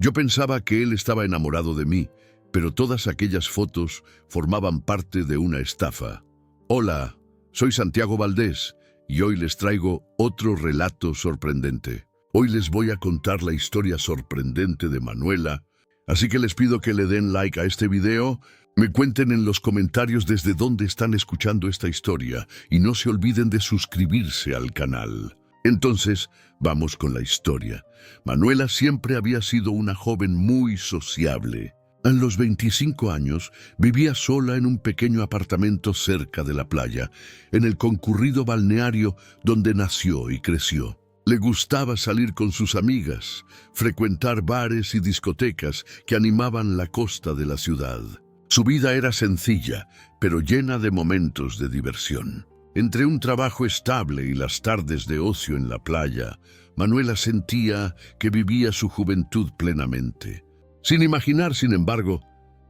Yo pensaba que él estaba enamorado de mí, pero todas aquellas fotos formaban parte de una estafa. Hola, soy Santiago Valdés y hoy les traigo otro relato sorprendente. Hoy les voy a contar la historia sorprendente de Manuela, así que les pido que le den like a este video, me cuenten en los comentarios desde dónde están escuchando esta historia y no se olviden de suscribirse al canal. Entonces, vamos con la historia. Manuela siempre había sido una joven muy sociable. A los 25 años, vivía sola en un pequeño apartamento cerca de la playa, en el concurrido balneario donde nació y creció. Le gustaba salir con sus amigas, frecuentar bares y discotecas que animaban la costa de la ciudad. Su vida era sencilla, pero llena de momentos de diversión. Entre un trabajo estable y las tardes de ocio en la playa, Manuela sentía que vivía su juventud plenamente, sin imaginar, sin embargo,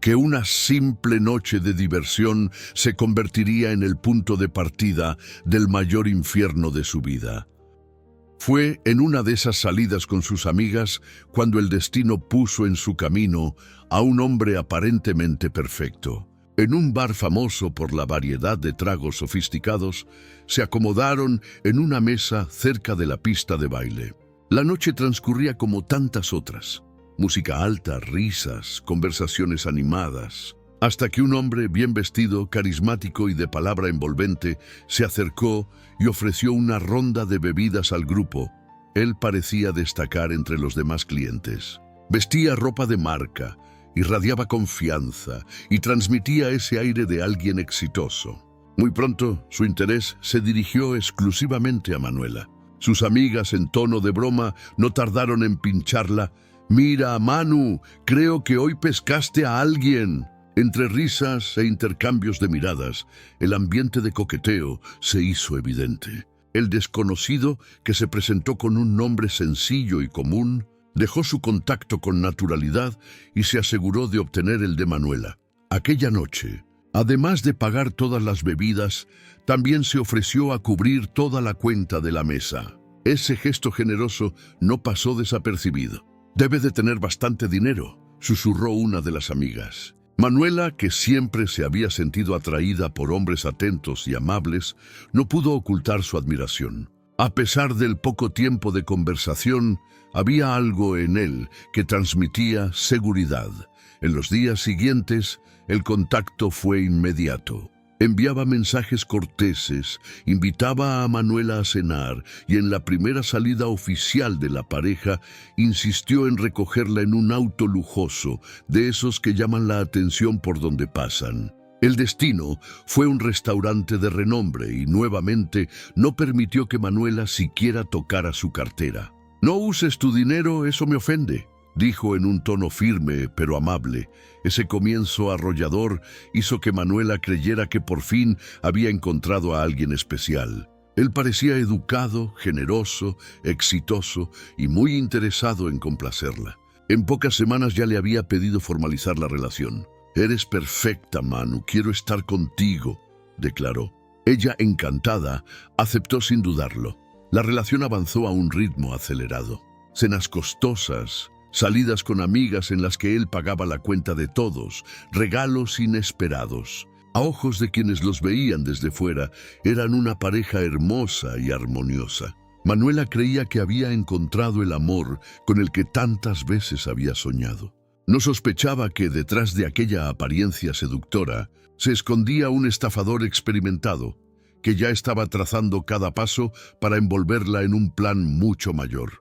que una simple noche de diversión se convertiría en el punto de partida del mayor infierno de su vida. Fue en una de esas salidas con sus amigas cuando el destino puso en su camino a un hombre aparentemente perfecto. En un bar famoso por la variedad de tragos sofisticados, se acomodaron en una mesa cerca de la pista de baile. La noche transcurría como tantas otras. Música alta, risas, conversaciones animadas, hasta que un hombre bien vestido, carismático y de palabra envolvente se acercó y ofreció una ronda de bebidas al grupo. Él parecía destacar entre los demás clientes. Vestía ropa de marca, irradiaba confianza y transmitía ese aire de alguien exitoso. Muy pronto, su interés se dirigió exclusivamente a Manuela. Sus amigas, en tono de broma, no tardaron en pincharla. «Mira, Manu, creo que hoy pescaste a alguien». Entre risas e intercambios de miradas, el ambiente de coqueteo se hizo evidente. El desconocido, que se presentó con un nombre sencillo y común, dejó su contacto con naturalidad y se aseguró de obtener el de Manuela. Aquella noche, además de pagar todas las bebidas, también se ofreció a cubrir toda la cuenta de la mesa. Ese gesto generoso no pasó desapercibido. «Debe de tener bastante dinero», susurró una de las amigas. Manuela, que siempre se había sentido atraída por hombres atentos y amables, no pudo ocultar su admiración. A pesar del poco tiempo de conversación, había algo en él que transmitía seguridad. En los días siguientes, el contacto fue inmediato. Enviaba mensajes corteses, invitaba a Manuela a cenar y en la primera salida oficial de la pareja insistió en recogerla en un auto lujoso, de esos que llaman la atención por donde pasan. El destino fue un restaurante de renombre y nuevamente no permitió que Manuela siquiera tocara su cartera. «No uses tu dinero, eso me ofende», dijo en un tono firme pero amable. Ese comienzo arrollador hizo que Manuela creyera que por fin había encontrado a alguien especial. Él parecía educado, generoso, exitoso y muy interesado en complacerla. En pocas semanas ya le había pedido formalizar la relación. «Eres perfecta, Manu, quiero estar contigo», declaró. Ella, encantada, aceptó sin dudarlo. La relación avanzó a un ritmo acelerado. Cenas costosas, salidas con amigas en las que él pagaba la cuenta de todos, regalos inesperados. A ojos de quienes los veían desde fuera, eran una pareja hermosa y armoniosa. Manuela creía que había encontrado el amor con el que tantas veces había soñado. No sospechaba que detrás de aquella apariencia seductora se escondía un estafador experimentado, que ya estaba trazando cada paso para envolverla en un plan mucho mayor.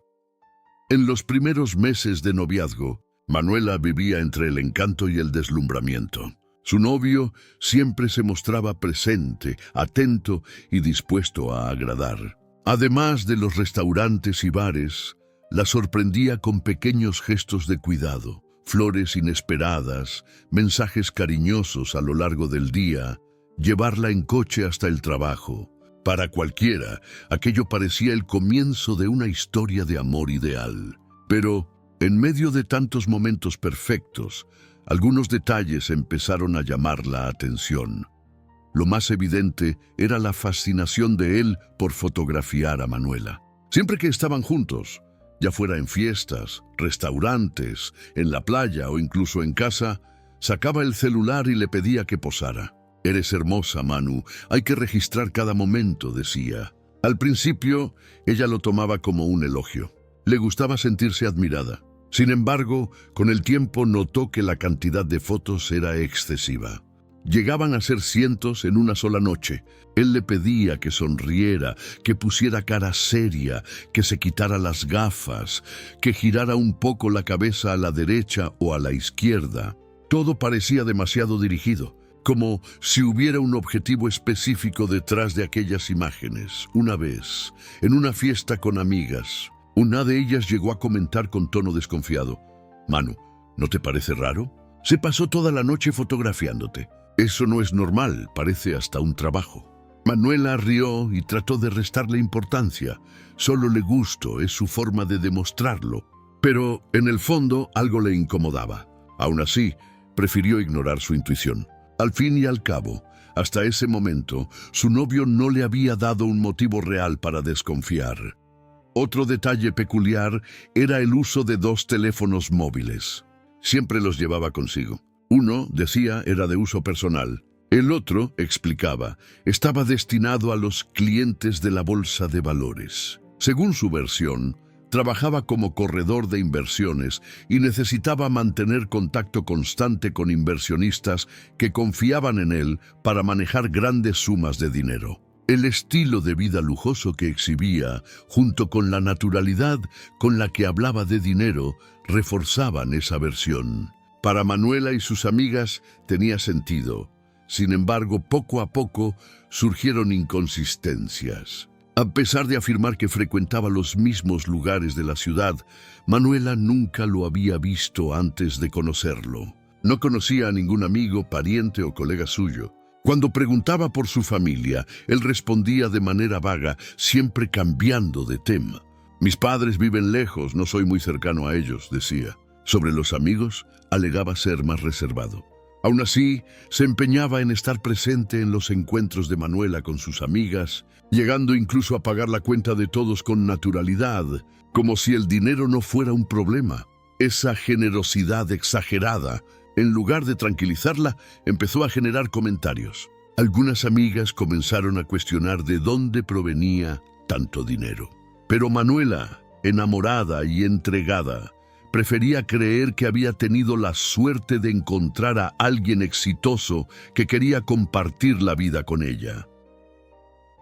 En los primeros meses de noviazgo, Manuela vivía entre el encanto y el deslumbramiento. Su novio siempre se mostraba presente, atento y dispuesto a agradar. Además de los restaurantes y bares, la sorprendía con pequeños gestos de cuidado, flores inesperadas, mensajes cariñosos a lo largo del día, llevarla en coche hasta el trabajo. Para cualquiera, aquello parecía el comienzo de una historia de amor ideal. Pero, en medio de tantos momentos perfectos, algunos detalles empezaron a llamar la atención. Lo más evidente era la fascinación de él por fotografiar a Manuela. Siempre que estaban juntos, Ya fuera en fiestas, restaurantes, en la playa o incluso en casa, sacaba el celular y le pedía que posara. «Eres hermosa, Manu, hay que registrar cada momento», decía. Al principio, ella lo tomaba como un elogio. Le gustaba sentirse admirada. Sin embargo, con el tiempo notó que la cantidad de fotos era excesiva. Llegaban a ser cientos en una sola noche. Él le pedía que sonriera, que pusiera cara seria, que se quitara las gafas, que girara un poco la cabeza a la derecha o a la izquierda. Todo parecía demasiado dirigido, como si hubiera un objetivo específico detrás de aquellas imágenes. Una vez, en una fiesta con amigas, una de ellas llegó a comentar con tono desconfiado: «Manu, ¿no te parece raro? Se pasó toda la noche fotografiándote. Eso no es normal, parece hasta un trabajo». Manuela rió y trató de restarle importancia. Solo le gustó, es su forma de demostrarlo. Pero en el fondo algo le incomodaba. Aún así, prefirió ignorar su intuición. Al fin y al cabo, hasta ese momento, su novio no le había dado un motivo real para desconfiar. Otro detalle peculiar era el uso de 2 teléfonos móviles. Siempre los llevaba consigo. Uno, decía, era de uso personal. El otro, explicaba, estaba destinado a los clientes de la bolsa de valores. Según su versión, trabajaba como corredor de inversiones y necesitaba mantener contacto constante con inversionistas que confiaban en él para manejar grandes sumas de dinero. El estilo de vida lujoso que exhibía, junto con la naturalidad con la que hablaba de dinero, reforzaban esa versión. Para Manuela y sus amigas tenía sentido. Sin embargo, poco a poco surgieron inconsistencias. A pesar de afirmar que frecuentaba los mismos lugares de la ciudad, Manuela nunca lo había visto antes de conocerlo. No conocía a ningún amigo, pariente o colega suyo. Cuando preguntaba por su familia, él respondía de manera vaga, siempre cambiando de tema. «Mis padres viven lejos, no soy muy cercano a ellos», decía. Sobre los amigos, alegaba ser más reservado. Aún así, se empeñaba en estar presente en los encuentros de Manuela con sus amigas, llegando incluso a pagar la cuenta de todos con naturalidad, como si el dinero no fuera un problema. Esa generosidad exagerada, en lugar de tranquilizarla, empezó a generar comentarios. Algunas amigas comenzaron a cuestionar de dónde provenía tanto dinero. Pero Manuela, enamorada y entregada, prefería creer que había tenido la suerte de encontrar a alguien exitoso que quería compartir la vida con ella.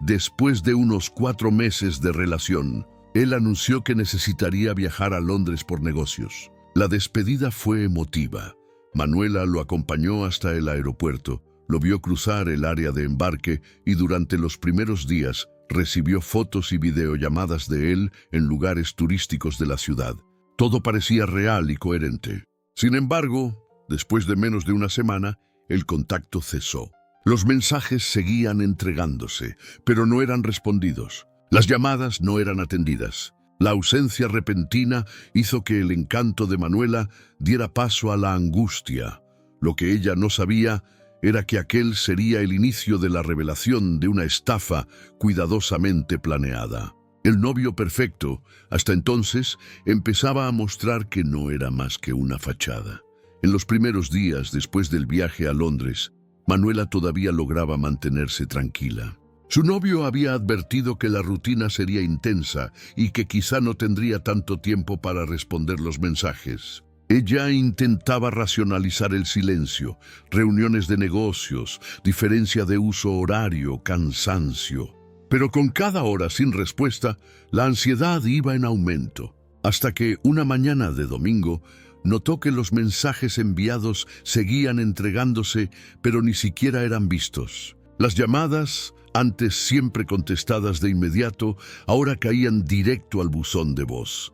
Después de unos 4 meses de relación, él anunció que necesitaría viajar a Londres por negocios. La despedida fue emotiva. Manuela lo acompañó hasta el aeropuerto, lo vio cruzar el área de embarque y durante los primeros días recibió fotos y videollamadas de él en lugares turísticos de la ciudad. Todo parecía real y coherente. Sin embargo, después de menos de una semana, el contacto cesó. Los mensajes seguían entregándose, pero no eran respondidos. Las llamadas no eran atendidas. La ausencia repentina hizo que el encanto de Manuela diera paso a la angustia. Lo que ella no sabía era que aquel sería el inicio de la revelación de una estafa cuidadosamente planeada. El novio perfecto, hasta entonces, empezaba a mostrar que no era más que una fachada. En los primeros días después del viaje a Londres, Manuela todavía lograba mantenerse tranquila. Su novio había advertido que la rutina sería intensa y que quizá no tendría tanto tiempo para responder los mensajes. Ella intentaba racionalizar el silencio, reuniones de negocios, diferencia de uso horario, cansancio. Pero con cada hora sin respuesta, la ansiedad iba en aumento, hasta que una mañana de domingo notó que los mensajes enviados seguían entregándose, pero ni siquiera eran vistos. Las llamadas, antes siempre contestadas de inmediato, ahora caían directo al buzón de voz.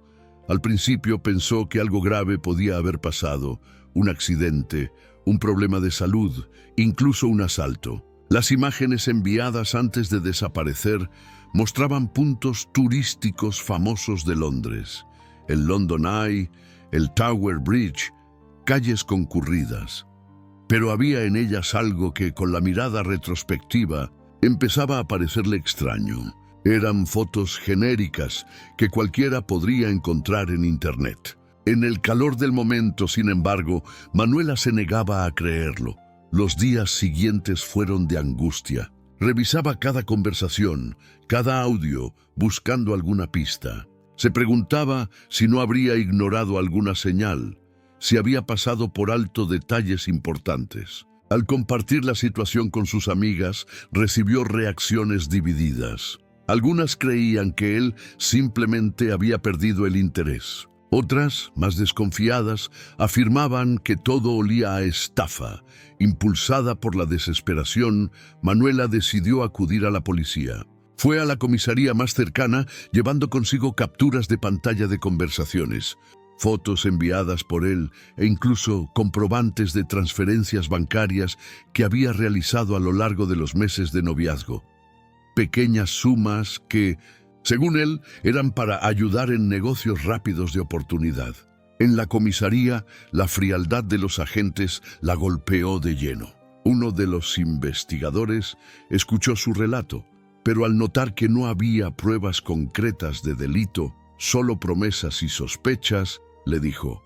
Al principio pensó que algo grave podía haber pasado, un accidente, un problema de salud, incluso un asalto. Las imágenes enviadas antes de desaparecer mostraban puntos turísticos famosos de Londres: el London Eye, el Tower Bridge, calles concurridas. Pero había en ellas algo que, con la mirada retrospectiva, empezaba a parecerle extraño. Eran fotos genéricas que cualquiera podría encontrar en Internet. En el calor del momento, sin embargo, Manuela se negaba a creerlo. Los días siguientes fueron de angustia. Revisaba cada conversación, cada audio, buscando alguna pista. Se preguntaba si no habría ignorado alguna señal, si había pasado por alto detalles importantes. Al compartir la situación con sus amigas, recibió reacciones divididas. Algunas creían que él simplemente había perdido el interés. Otras, más desconfiadas, afirmaban que todo olía a estafa. Impulsada por la desesperación, Manuela decidió acudir a la policía. Fue a la comisaría más cercana, llevando consigo capturas de pantalla de conversaciones, fotos enviadas por él e incluso comprobantes de transferencias bancarias que había realizado a lo largo de los meses de noviazgo. Pequeñas sumas que, según él, eran para ayudar en negocios rápidos de oportunidad. En la comisaría, la frialdad de los agentes la golpeó de lleno. Uno de los investigadores escuchó su relato, pero al notar que no había pruebas concretas de delito, solo promesas y sospechas, le dijo: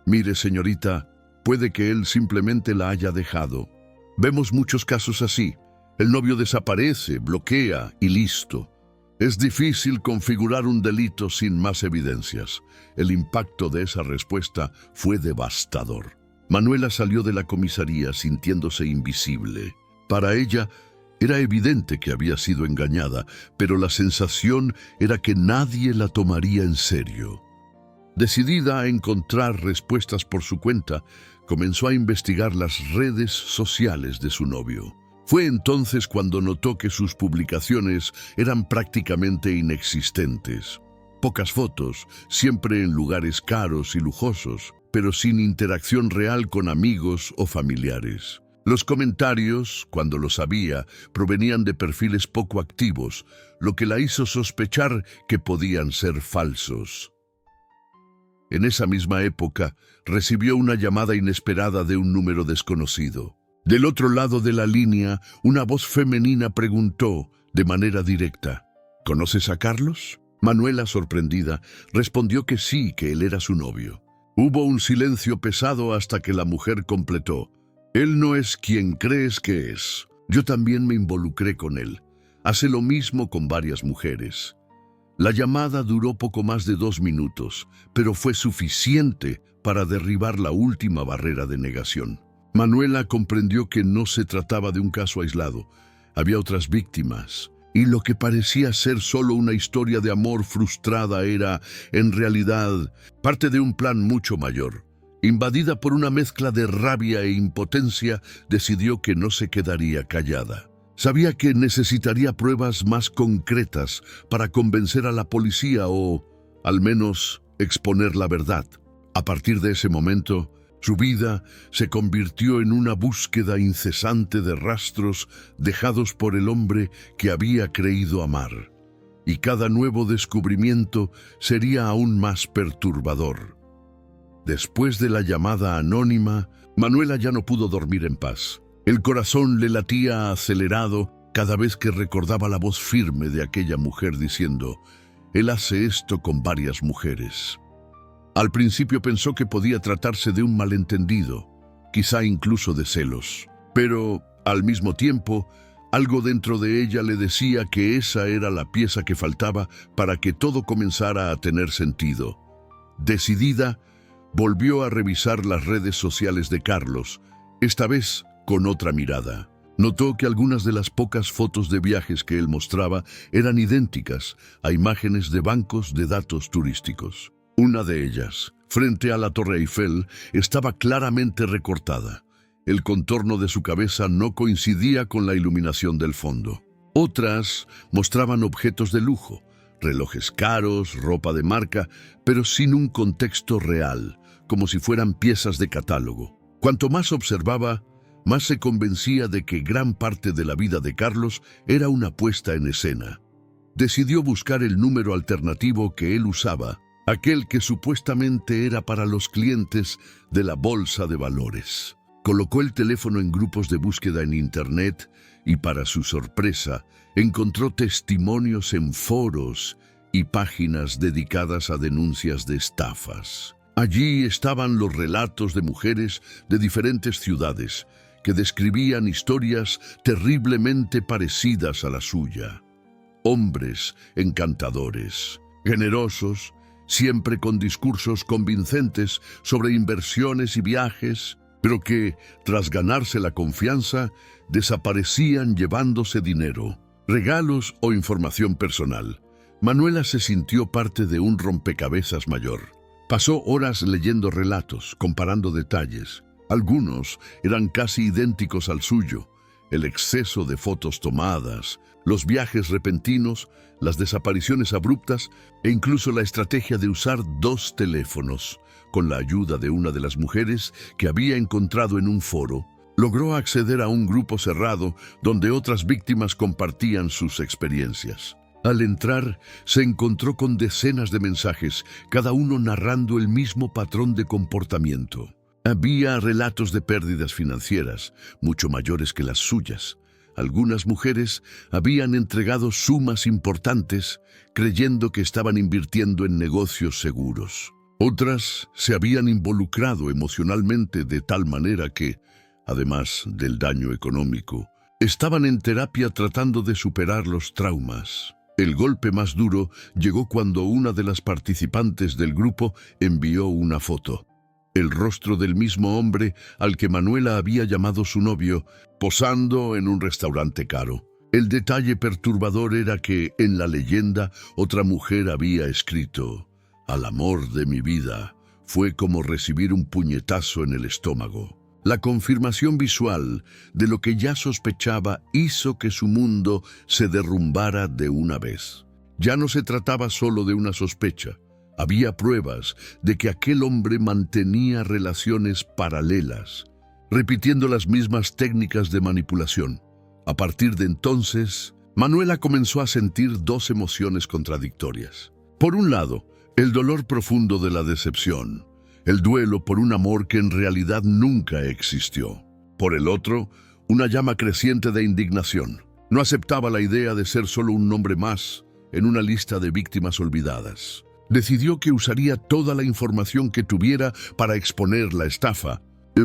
«Mire, señorita, puede que él simplemente la haya dejado. Vemos muchos casos así. El novio desaparece, bloquea y listo. Es difícil configurar un delito sin más evidencias». El impacto de esa respuesta fue devastador. Manuela salió de la comisaría sintiéndose invisible. Para ella, era evidente que había sido engañada, pero la sensación era que nadie la tomaría en serio. Decidida a encontrar respuestas por su cuenta, comenzó a investigar las redes sociales de su novio. Fue entonces cuando notó que sus publicaciones eran prácticamente inexistentes. Pocas fotos, siempre en lugares caros y lujosos, pero sin interacción real con amigos o familiares. Los comentarios, cuando los había, provenían de perfiles poco activos, lo que la hizo sospechar que podían ser falsos. En esa misma época, recibió una llamada inesperada de un número desconocido. Del otro lado de la línea, una voz femenina preguntó, de manera directa: «¿Conoces a Carlos?». Manuela, sorprendida, respondió que sí, que él era su novio. Hubo un silencio pesado hasta que la mujer completó: «Él no es quien crees que es. Yo también me involucré con él. Hace lo mismo con varias mujeres». La llamada duró poco más de 2 minutos, pero fue suficiente para derribar la última barrera de negación. Manuela comprendió que no se trataba de un caso aislado. Había otras víctimas, y lo que parecía ser solo una historia de amor frustrada era, en realidad, parte de un plan mucho mayor. Invadida por una mezcla de rabia e impotencia, decidió que no se quedaría callada. Sabía que necesitaría pruebas más concretas para convencer a la policía o, al menos, exponer la verdad. A partir de ese momento, su vida se convirtió en una búsqueda incesante de rastros dejados por el hombre que había creído amar. Y cada nuevo descubrimiento sería aún más perturbador. Después de la llamada anónima, Manuela ya no pudo dormir en paz. El corazón le latía acelerado cada vez que recordaba la voz firme de aquella mujer diciendo: «Él hace esto con varias mujeres». Al principio pensó que podía tratarse de un malentendido, quizá incluso de celos. Pero, al mismo tiempo, algo dentro de ella le decía que esa era la pieza que faltaba para que todo comenzara a tener sentido. Decidida, volvió a revisar las redes sociales de Carlos, esta vez con otra mirada. Notó que algunas de las pocas fotos de viajes que él mostraba eran idénticas a imágenes de bancos de datos turísticos. Una de ellas, frente a la Torre Eiffel, estaba claramente recortada. El contorno de su cabeza no coincidía con la iluminación del fondo. Otras mostraban objetos de lujo, relojes caros, ropa de marca, pero sin un contexto real, como si fueran piezas de catálogo. Cuanto más observaba, más se convencía de que gran parte de la vida de Carlos era una puesta en escena. Decidió buscar el número alternativo que él usaba, aquel que supuestamente era para los clientes de la bolsa de valores. Colocó el teléfono en grupos de búsqueda en Internet y, para su sorpresa, encontró testimonios en foros y páginas dedicadas a denuncias de estafas. Allí estaban los relatos de mujeres de diferentes ciudades que describían historias terriblemente parecidas a la suya. Hombres encantadores, generosos, siempre con discursos convincentes sobre inversiones y viajes, pero que, tras ganarse la confianza, desaparecían llevándose dinero, regalos o información personal. Manuela se sintió parte de un rompecabezas mayor. Pasó horas leyendo relatos, comparando detalles. Algunos eran casi idénticos al suyo: el exceso de fotos tomadas, los viajes repentinos, las desapariciones abruptas e incluso la estrategia de usar 2 teléfonos. Con la ayuda de una de las mujeres que había encontrado en un foro, logró acceder a un grupo cerrado donde otras víctimas compartían sus experiencias. Al entrar, se encontró con decenas de mensajes, cada uno narrando el mismo patrón de comportamiento. Había relatos de pérdidas financieras, mucho mayores que las suyas. Algunas mujeres habían entregado sumas importantes, creyendo que estaban invirtiendo en negocios seguros. Otras se habían involucrado emocionalmente de tal manera que, además del daño económico, estaban en terapia tratando de superar los traumas. El golpe más duro llegó cuando una de las participantes del grupo envió una foto. El rostro del mismo hombre al que Manuela había llamado su novio, posando en un restaurante caro. El detalle perturbador era que, en la leyenda, otra mujer había escrito: «Al amor de mi vida fue como recibir un puñetazo en el estómago». La confirmación visual de lo que ya sospechaba hizo que su mundo se derrumbara de una vez. Ya no se trataba solo de una sospecha. Había pruebas de que aquel hombre mantenía relaciones paralelas, repitiendo las mismas técnicas de manipulación. A partir de entonces, Manuela comenzó a sentir 2 emociones contradictorias. Por un lado, el dolor profundo de la decepción, el duelo por un amor que en realidad nunca existió. Por el otro, una llama creciente de indignación. No aceptaba la idea de ser solo un nombre más en una lista de víctimas olvidadas. Decidió que usaría toda la información que tuviera para exponer la estafa,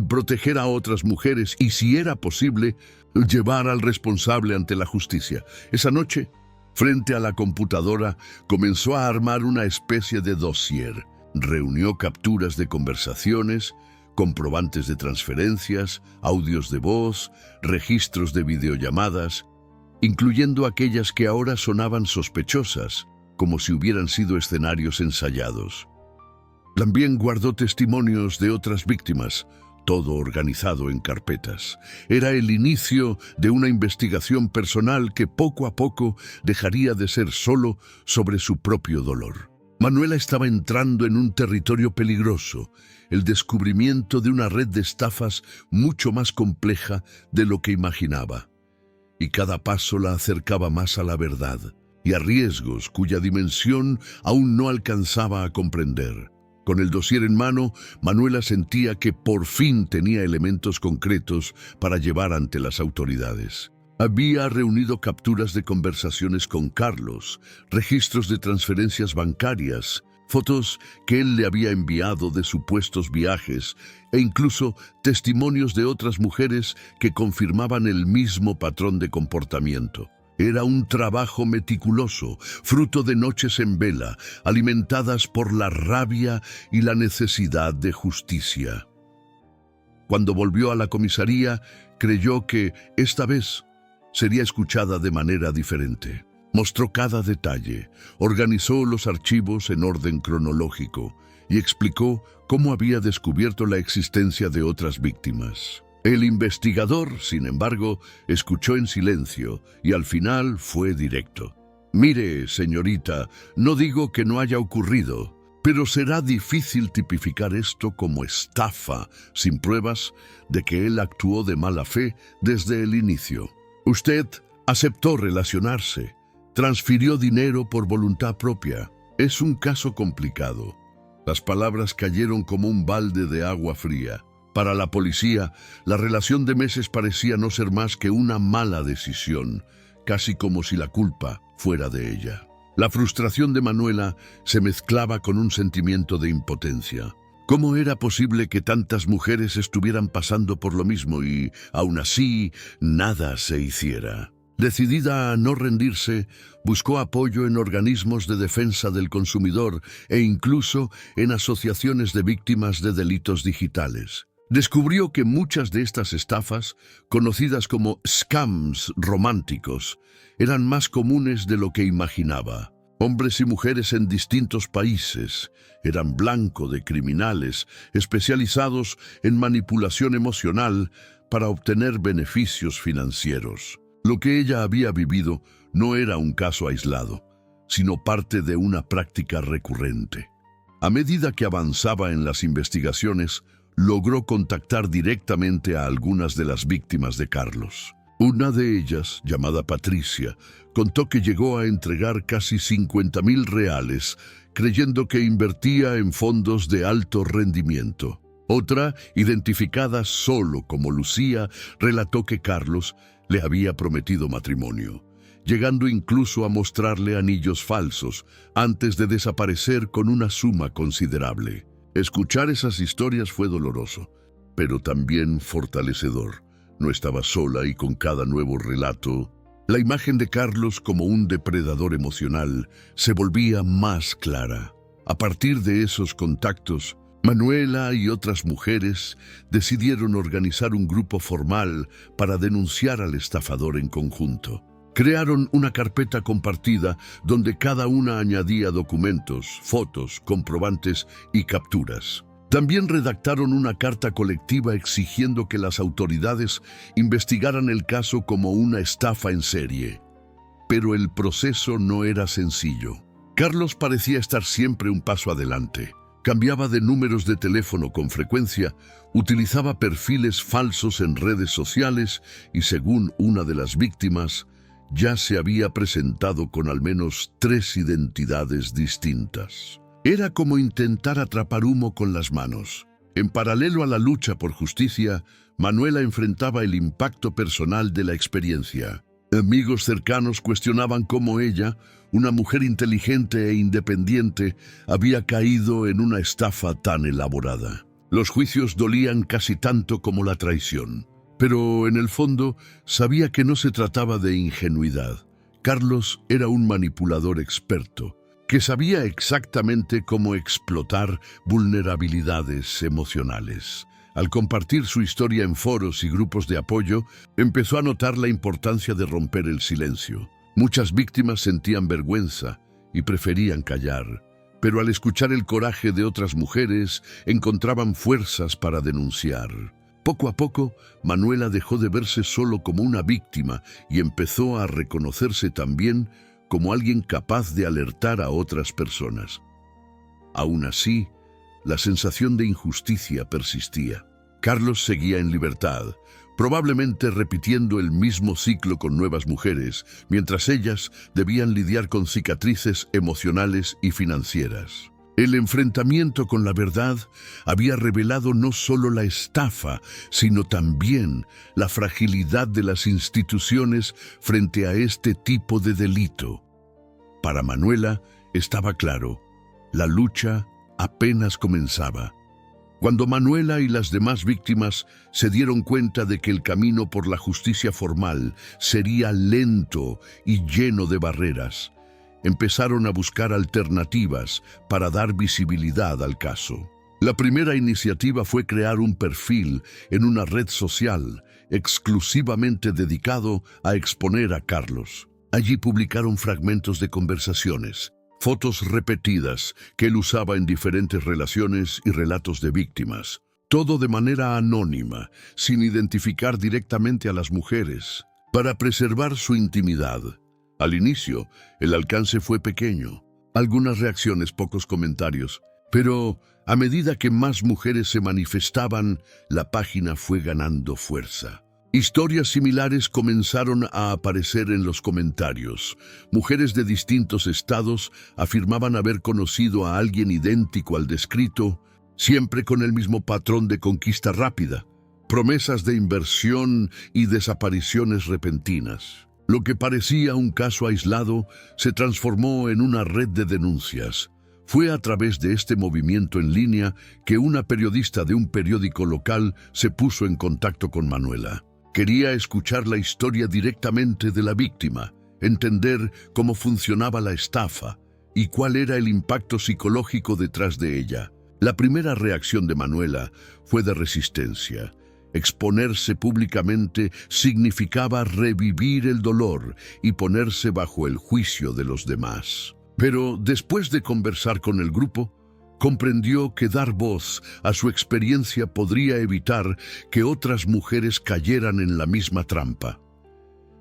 proteger a otras mujeres y, si era posible, llevar al responsable ante la justicia. Esa noche, frente a la computadora, comenzó a armar una especie de dossier. Reunió capturas de conversaciones, comprobantes de transferencias, audios de voz, registros de videollamadas, incluyendo aquellas que ahora sonaban sospechosas, como si hubieran sido escenarios ensayados. También guardó testimonios de otras víctimas, todo organizado en carpetas. Era el inicio de una investigación personal que poco a poco dejaría de ser solo sobre su propio dolor. Manuela estaba entrando en un territorio peligroso, el descubrimiento de una red de estafas mucho más compleja de lo que imaginaba. Y cada paso la acercaba más a la verdad y a riesgos cuya dimensión aún no alcanzaba a comprender. Con el dossier en mano, Manuela sentía que por fin tenía elementos concretos para llevar ante las autoridades. Había reunido capturas de conversaciones con Carlos, registros de transferencias bancarias, fotos que él le había enviado de supuestos viajes e incluso testimonios de otras mujeres que confirmaban el mismo patrón de comportamiento. Era un trabajo meticuloso, fruto de noches en vela, alimentadas por la rabia y la necesidad de justicia. Cuando volvió a la comisaría, creyó que, esta vez, sería escuchada de manera diferente. Mostró cada detalle, organizó los archivos en orden cronológico y explicó cómo había descubierto la existencia de otras víctimas. El investigador, sin embargo, escuchó en silencio y al final fue directo. «Mire, señorita, no digo que no haya ocurrido, pero será difícil tipificar esto como estafa sin pruebas de que él actuó de mala fe desde el inicio. Usted aceptó relacionarse, transfirió dinero por voluntad propia. Es un caso complicado». Las palabras cayeron como un balde de agua fría. Para la policía, la relación de meses parecía no ser más que una mala decisión, casi como si la culpa fuera de ella. La frustración de Manuela se mezclaba con un sentimiento de impotencia. ¿Cómo era posible que tantas mujeres estuvieran pasando por lo mismo y, aún así, nada se hiciera? Decidida a no rendirse, buscó apoyo en organismos de defensa del consumidor e incluso en asociaciones de víctimas de delitos digitales. Descubrió que muchas de estas estafas, conocidas como scams románticos, eran más comunes de lo que imaginaba. Hombres y mujeres en distintos países eran blanco de criminales especializados en manipulación emocional para obtener beneficios financieros. Lo que ella había vivido no era un caso aislado, sino parte de una práctica recurrente. A medida que avanzaba en las investigaciones, logró contactar directamente a algunas de las víctimas de Carlos. Una de ellas, llamada Patricia, contó que llegó a entregar casi 50,000 reales, creyendo que invertía en fondos de alto rendimiento. Otra, identificada solo como Lucía, relató que Carlos le había prometido matrimonio, llegando incluso a mostrarle anillos falsos antes de desaparecer con una suma considerable. Escuchar esas historias fue doloroso, pero también fortalecedor. No estaba sola y con cada nuevo relato, la imagen de Carlos como un depredador emocional se volvía más clara. A partir de esos contactos, Manuela y otras mujeres decidieron organizar un grupo formal para denunciar al estafador en conjunto. Crearon una carpeta compartida donde cada una añadía documentos, fotos, comprobantes y capturas. También redactaron una carta colectiva exigiendo que las autoridades investigaran el caso como una estafa en serie. Pero el proceso no era sencillo. Carlos parecía estar siempre un paso adelante. Cambiaba de números de teléfono con frecuencia, utilizaba perfiles falsos en redes sociales y, según una de las víctimas, ya se había presentado con al menos 3 identidades distintas. Era como intentar atrapar humo con las manos. En paralelo a la lucha por justicia, Manuela enfrentaba el impacto personal de la experiencia. Amigos cercanos cuestionaban cómo ella, una mujer inteligente e independiente, había caído en una estafa tan elaborada. Los juicios dolían casi tanto como la traición. Pero en el fondo sabía que no se trataba de ingenuidad. Carlos era un manipulador experto, que sabía exactamente cómo explotar vulnerabilidades emocionales. Al compartir su historia en foros y grupos de apoyo, empezó a notar la importancia de romper el silencio. Muchas víctimas sentían vergüenza y preferían callar, pero al escuchar el coraje de otras mujeres, encontraban fuerzas para denunciar. Poco a poco, Manuela dejó de verse solo como una víctima y empezó a reconocerse también como alguien capaz de alertar a otras personas. Aún así, la sensación de injusticia persistía. Carlos seguía en libertad, probablemente repitiendo el mismo ciclo con nuevas mujeres, mientras ellas debían lidiar con cicatrices emocionales y financieras. El enfrentamiento con la verdad había revelado no solo la estafa, sino también la fragilidad de las instituciones frente a este tipo de delito. Para Manuela estaba claro, la lucha apenas comenzaba. Cuando Manuela y las demás víctimas se dieron cuenta de que el camino por la justicia formal sería lento y lleno de barreras, empezaron a buscar alternativas para dar visibilidad al caso. La primera iniciativa fue crear un perfil en una red social exclusivamente dedicado a exponer a Carlos. Allí publicaron fragmentos de conversaciones, fotos repetidas que él usaba en diferentes relaciones y relatos de víctimas. Todo de manera anónima, sin identificar directamente a las mujeres, para preservar su intimidad. Al inicio, el alcance fue pequeño, algunas reacciones, pocos comentarios, pero a medida que más mujeres se manifestaban, la página fue ganando fuerza. Historias similares comenzaron a aparecer en los comentarios. Mujeres de distintos estados afirmaban haber conocido a alguien idéntico al descrito siempre con el mismo patrón de conquista rápida, promesas de inversión y desapariciones repentinas. Lo que parecía un caso aislado se transformó en una red de denuncias. Fue a través de este movimiento en línea que una periodista de un periódico local se puso en contacto con Manuela. Quería escuchar la historia directamente de la víctima, entender cómo funcionaba la estafa y cuál era el impacto psicológico detrás de ella. La primera reacción de Manuela fue de resistencia. Exponerse públicamente significaba revivir el dolor y ponerse bajo el juicio de los demás. Pero después de conversar con el grupo, comprendió que dar voz a su experiencia podría evitar que otras mujeres cayeran en la misma trampa.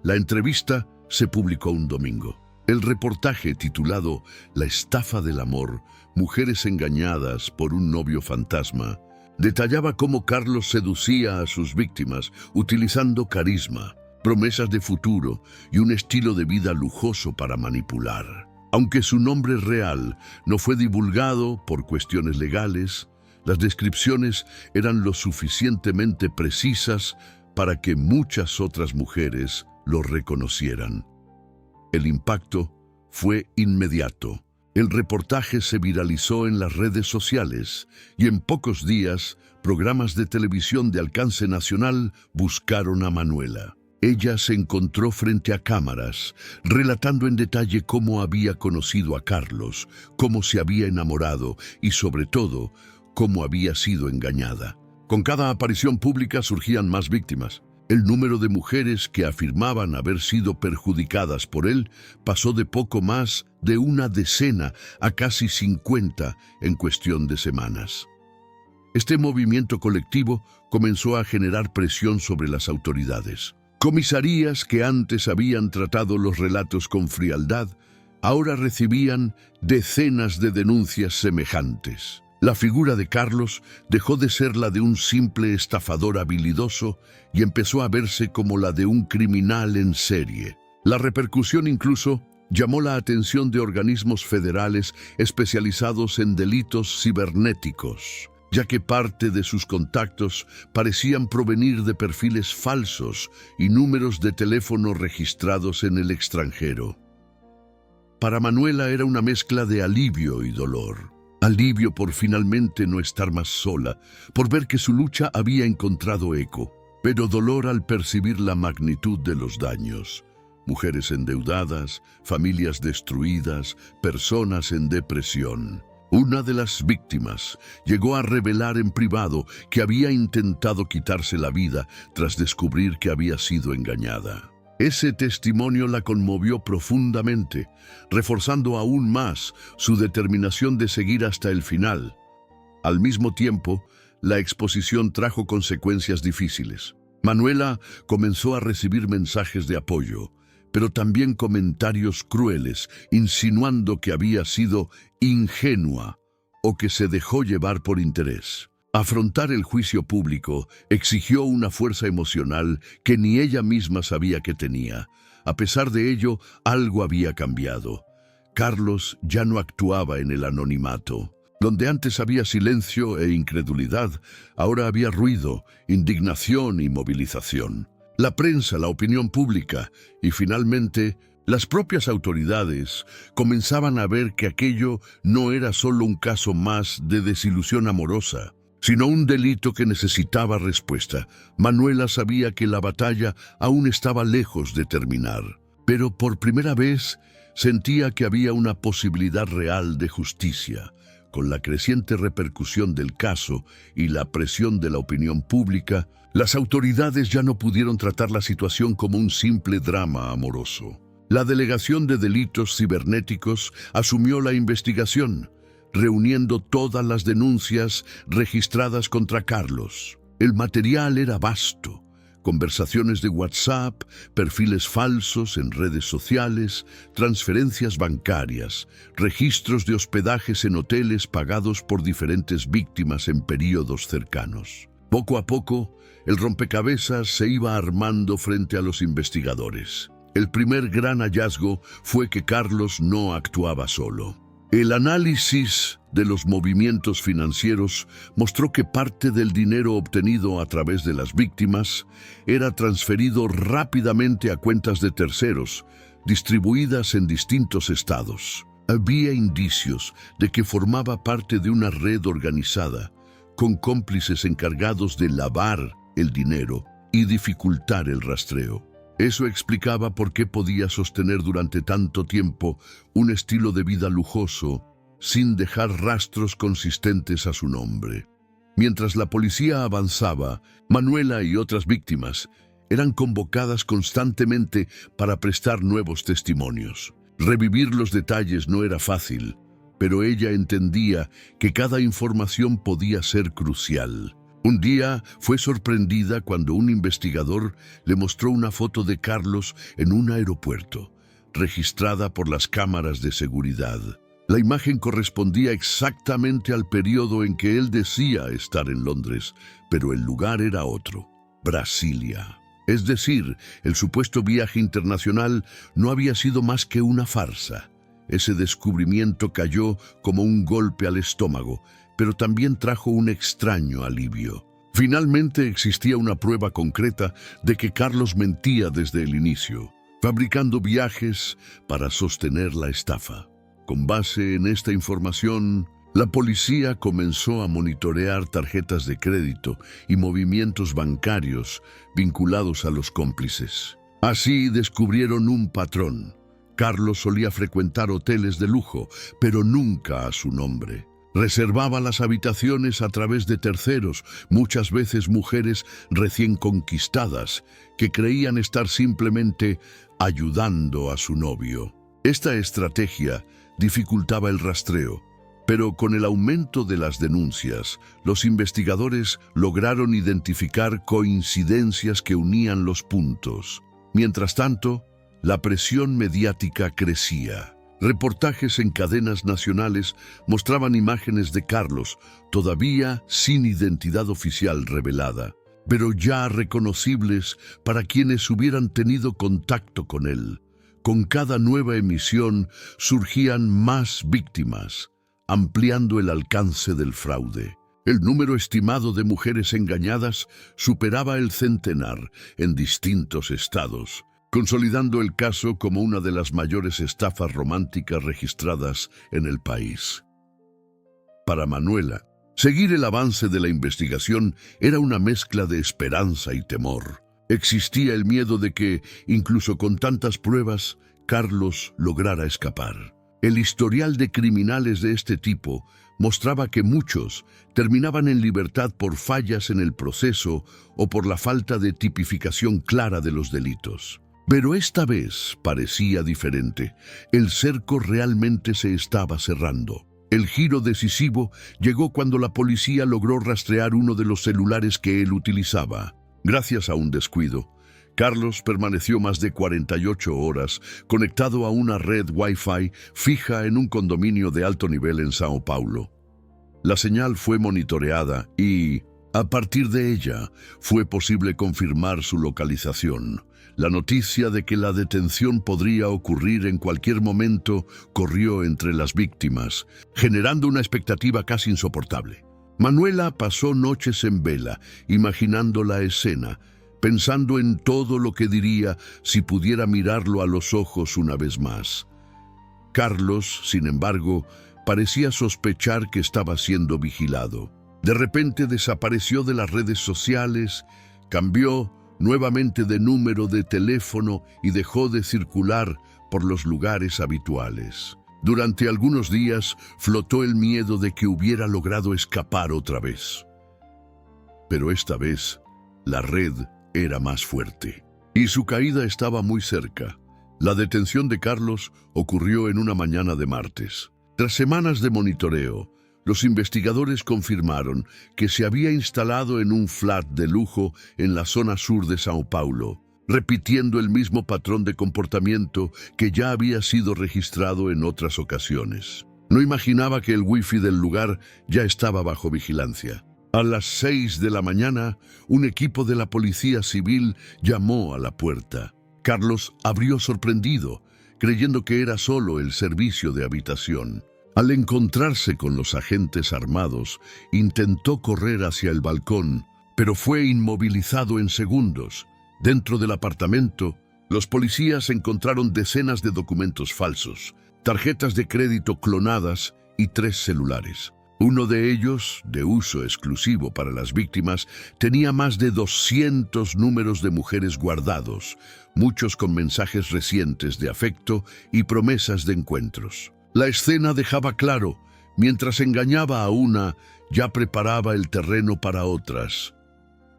La entrevista se publicó un domingo. El reportaje titulado La estafa del amor, mujeres engañadas por un novio fantasma, detallaba cómo Carlos seducía a sus víctimas utilizando carisma, promesas de futuro y un estilo de vida lujoso para manipular. Aunque su nombre real no fue divulgado por cuestiones legales, las descripciones eran lo suficientemente precisas para que muchas otras mujeres lo reconocieran. El impacto fue inmediato. El reportaje se viralizó en las redes sociales y en pocos días, programas de televisión de alcance nacional buscaron a Manuela. Ella se encontró frente a cámaras, relatando en detalle cómo había conocido a Carlos, cómo se había enamorado y, sobre todo, cómo había sido engañada. Con cada aparición pública surgían más víctimas. El número de mujeres que afirmaban haber sido perjudicadas por él pasó de poco más de una decena a casi 50 en cuestión de semanas. Este movimiento colectivo comenzó a generar presión sobre las autoridades. Comisarías que antes habían tratado los relatos con frialdad, ahora recibían decenas de denuncias semejantes. La figura de Carlos dejó de ser la de un simple estafador habilidoso y empezó a verse como la de un criminal en serie. La repercusión incluso llamó la atención de organismos federales especializados en delitos cibernéticos, ya que parte de sus contactos parecían provenir de perfiles falsos y números de teléfono registrados en el extranjero. Para Manuela era una mezcla de alivio y dolor. Alivio por finalmente no estar más sola, por ver que su lucha había encontrado eco, pero dolor al percibir la magnitud de los daños. Mujeres endeudadas, familias destruidas, personas en depresión. Una de las víctimas llegó a revelar en privado que había intentado quitarse la vida tras descubrir que había sido engañada. Ese testimonio la conmovió profundamente, reforzando aún más su determinación de seguir hasta el final. Al mismo tiempo, la exposición trajo consecuencias difíciles. Manuela comenzó a recibir mensajes de apoyo, pero también comentarios crueles, insinuando que había sido ingenua o que se dejó llevar por interés. Afrontar el juicio público exigió una fuerza emocional que ni ella misma sabía que tenía. A pesar de ello, algo había cambiado. Carlos ya no actuaba en el anonimato. Donde antes había silencio e incredulidad, ahora había ruido, indignación y movilización. La prensa, la opinión pública y finalmente las propias autoridades comenzaban a ver que aquello no era solo un caso más de desilusión amorosa, sino un delito que necesitaba respuesta. Manuela sabía que la batalla aún estaba lejos de terminar, pero por primera vez sentía que había una posibilidad real de justicia. Con la creciente repercusión del caso y la presión de la opinión pública, las autoridades ya no pudieron tratar la situación como un simple drama amoroso. La Delegación de Delitos Cibernéticos asumió la investigación, reuniendo todas las denuncias registradas contra Carlos. El material era vasto. Conversaciones de WhatsApp, perfiles falsos en redes sociales, transferencias bancarias, registros de hospedajes en hoteles pagados por diferentes víctimas en períodos cercanos. Poco a poco, el rompecabezas se iba armando frente a los investigadores. El primer gran hallazgo fue que Carlos no actuaba solo. El análisis de los movimientos financieros mostró que parte del dinero obtenido a través de las víctimas era transferido rápidamente a cuentas de terceros, distribuidas en distintos estados. Había indicios de que formaba parte de una red organizada, con cómplices encargados de lavar el dinero y dificultar el rastreo. Eso explicaba por qué podía sostener durante tanto tiempo un estilo de vida lujoso, sin dejar rastros consistentes a su nombre. Mientras la policía avanzaba, Manuela y otras víctimas eran convocadas constantemente para prestar nuevos testimonios. Revivir los detalles no era fácil, pero ella entendía que cada información podía ser crucial. Un día fue sorprendida cuando un investigador le mostró una foto de Carlos en un aeropuerto, registrada por las cámaras de seguridad. La imagen correspondía exactamente al periodo en que él decía estar en Londres, pero el lugar era otro, Brasilia. Es decir, el supuesto viaje internacional no había sido más que una farsa. Ese descubrimiento cayó como un golpe al estómago, pero también trajo un extraño alivio. Finalmente existía una prueba concreta de que Carlos mentía desde el inicio, fabricando viajes para sostener la estafa. Con base en esta información, la policía comenzó a monitorear tarjetas de crédito y movimientos bancarios vinculados a los cómplices. Así descubrieron un patrón. Carlos solía frecuentar hoteles de lujo, pero nunca a su nombre. Reservaba las habitaciones a través de terceros, muchas veces mujeres recién conquistadas, que creían estar simplemente ayudando a su novio. Esta estrategia dificultaba el rastreo, pero con el aumento de las denuncias, los investigadores lograron identificar coincidencias que unían los puntos. Mientras tanto, la presión mediática crecía. Reportajes en cadenas nacionales mostraban imágenes de Carlos, todavía sin identidad oficial revelada, pero ya reconocibles para quienes hubieran tenido contacto con él. Con cada nueva emisión surgían más víctimas, ampliando el alcance del fraude. El número estimado de mujeres engañadas superaba el centenar en distintos estados, consolidando el caso como una de las mayores estafas románticas registradas en el país. Para Manuela, seguir el avance de la investigación era una mezcla de esperanza y temor. Existía el miedo de que, incluso con tantas pruebas, Carlos lograra escapar. El historial de criminales de este tipo mostraba que muchos terminaban en libertad por fallas en el proceso o por la falta de tipificación clara de los delitos. Pero esta vez parecía diferente. El cerco realmente se estaba cerrando. El giro decisivo llegó cuando la policía logró rastrear uno de los celulares que él utilizaba. Gracias a un descuido, Carlos permaneció más de 48 horas conectado a una red Wi-Fi fija en un condominio de alto nivel en Sao Paulo. La señal fue monitoreada y, a partir de ella, fue posible confirmar su localización. La noticia de que la detención podría ocurrir en cualquier momento corrió entre las víctimas, generando una expectativa casi insoportable. Manuela pasó noches en vela, imaginando la escena, pensando en todo lo que diría si pudiera mirarlo a los ojos una vez más. Carlos, sin embargo, parecía sospechar que estaba siendo vigilado. De repente desapareció de las redes sociales, cambió nuevamente de número de teléfono y dejó de circular por los lugares habituales. Durante algunos días flotó el miedo de que hubiera logrado escapar otra vez. Pero esta vez, la red era más fuerte, y su caída estaba muy cerca. La detención de Carlos ocurrió en una mañana de martes. Tras semanas de monitoreo, los investigadores confirmaron que se había instalado en un flat de lujo en la zona sur de Sao Paulo, repitiendo el mismo patrón de comportamiento que ya había sido registrado en otras ocasiones. No imaginaba que el wifi del lugar ya estaba bajo vigilancia. A las 6 de la mañana, un equipo de la policía civil llamó a la puerta. Carlos abrió sorprendido, creyendo que era solo el servicio de habitación. Al encontrarse con los agentes armados, intentó correr hacia el balcón, pero fue inmovilizado en segundos. Dentro del apartamento, los policías encontraron decenas de documentos falsos, tarjetas de crédito clonadas y 3 celulares. Uno de ellos, de uso exclusivo para las víctimas, tenía más de 200 números de mujeres guardados, muchos con mensajes recientes de afecto y promesas de encuentros. La escena dejaba claro, mientras engañaba a una, ya preparaba el terreno para otras.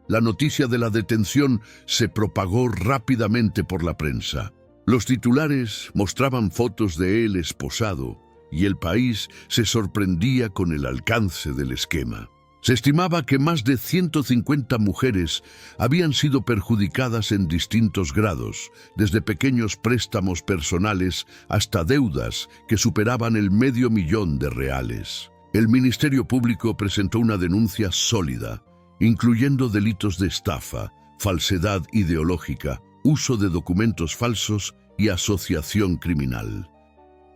La noticia de la detención se propagó rápidamente por la prensa. Los titulares mostraban fotos de él esposado, y el país se sorprendía con el alcance del esquema. Se estimaba que más de 150 mujeres habían sido perjudicadas en distintos grados, desde pequeños préstamos personales hasta deudas que superaban el $500,000. El Ministerio Público presentó una denuncia sólida, incluyendo delitos de estafa, falsedad ideológica, uso de documentos falsos y asociación criminal.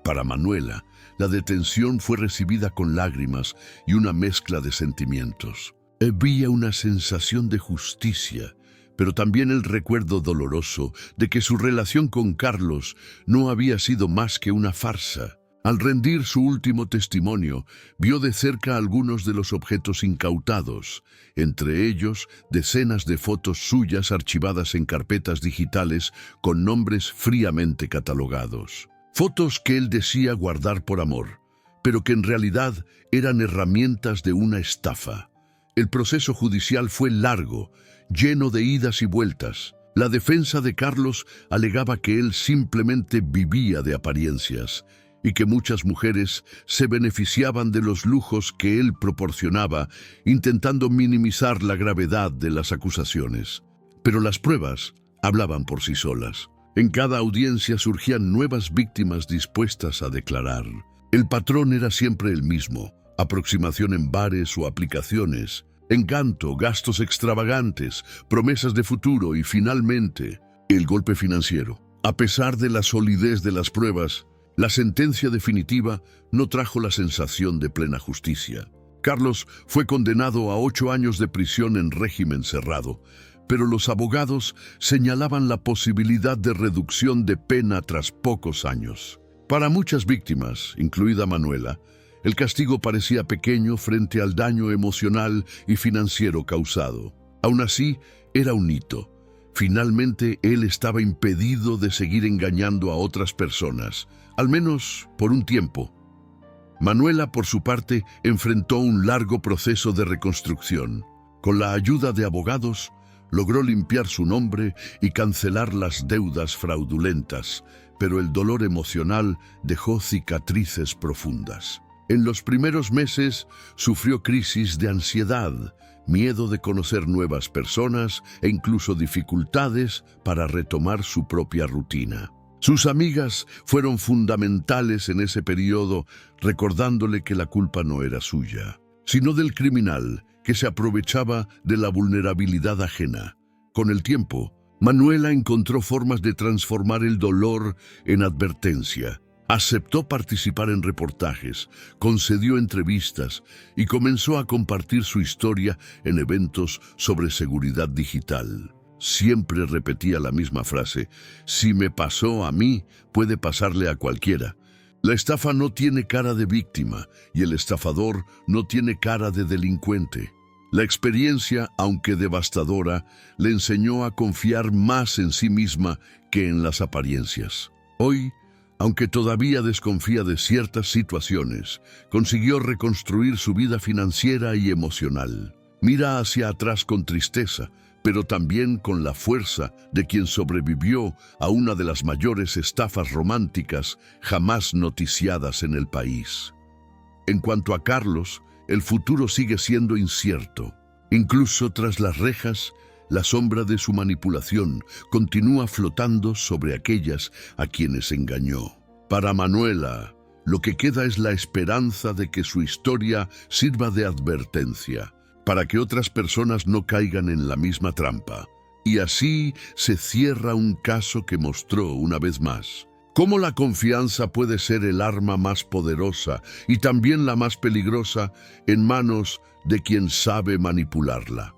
Para Manuela, la detención fue recibida con lágrimas y una mezcla de sentimientos. Había una sensación de justicia, pero también el recuerdo doloroso de que su relación con Carlos no había sido más que una farsa. Al rendir su último testimonio, vio de cerca algunos de los objetos incautados, entre ellos decenas de fotos suyas archivadas en carpetas digitales con nombres fríamente catalogados. Fotos que él decía guardar por amor, pero que en realidad eran herramientas de una estafa. El proceso judicial fue largo, lleno de idas y vueltas. La defensa de Carlos alegaba que él simplemente vivía de apariencias y que muchas mujeres se beneficiaban de los lujos que él proporcionaba, intentando minimizar la gravedad de las acusaciones. Pero las pruebas hablaban por sí solas. En cada audiencia surgían nuevas víctimas dispuestas a declarar. El patrón era siempre el mismo: aproximación en bares o aplicaciones, encanto, gastos extravagantes, promesas de futuro y, finalmente, el golpe financiero. A pesar de la solidez de las pruebas, la sentencia definitiva no trajo la sensación de plena justicia. Carlos fue condenado a 8 años de prisión en régimen cerrado, pero los abogados señalaban la posibilidad de reducción de pena tras pocos años. Para muchas víctimas, incluida Manuela, el castigo parecía pequeño frente al daño emocional y financiero causado. Aún así, era un hito. Finalmente, él estaba impedido de seguir engañando a otras personas, al menos por un tiempo. Manuela, por su parte, enfrentó un largo proceso de reconstrucción. Con la ayuda de abogados, logró limpiar su nombre y cancelar las deudas fraudulentas, pero el dolor emocional dejó cicatrices profundas. En los primeros meses sufrió crisis de ansiedad, miedo de conocer nuevas personas e incluso dificultades para retomar su propia rutina. Sus amigas fueron fundamentales en ese periodo, recordándole que la culpa no era suya, sino del criminal que se aprovechaba de la vulnerabilidad ajena. Con el tiempo, Manuela encontró formas de transformar el dolor en advertencia. Aceptó participar en reportajes, concedió entrevistas y comenzó a compartir su historia en eventos sobre seguridad digital. Siempre repetía la misma frase: si me pasó a mí, puede pasarle a cualquiera. La estafa no tiene cara de víctima y el estafador no tiene cara de delincuente. La experiencia, aunque devastadora, le enseñó a confiar más en sí misma que en las apariencias. Hoy, aunque todavía desconfía de ciertas situaciones, consiguió reconstruir su vida financiera y emocional. Mira hacia atrás con tristeza, pero también con la fuerza de quien sobrevivió a una de las mayores estafas románticas jamás noticiadas en el país. En cuanto a Carlos, el futuro sigue siendo incierto. Incluso tras las rejas, la sombra de su manipulación continúa flotando sobre aquellas a quienes engañó. Para Manuela, lo que queda es la esperanza de que su historia sirva de advertencia, para que otras personas no caigan en la misma trampa. Y así se cierra un caso que mostró una vez más Cómo la confianza puede ser el arma más poderosa y también la más peligrosa en manos de quien sabe manipularla.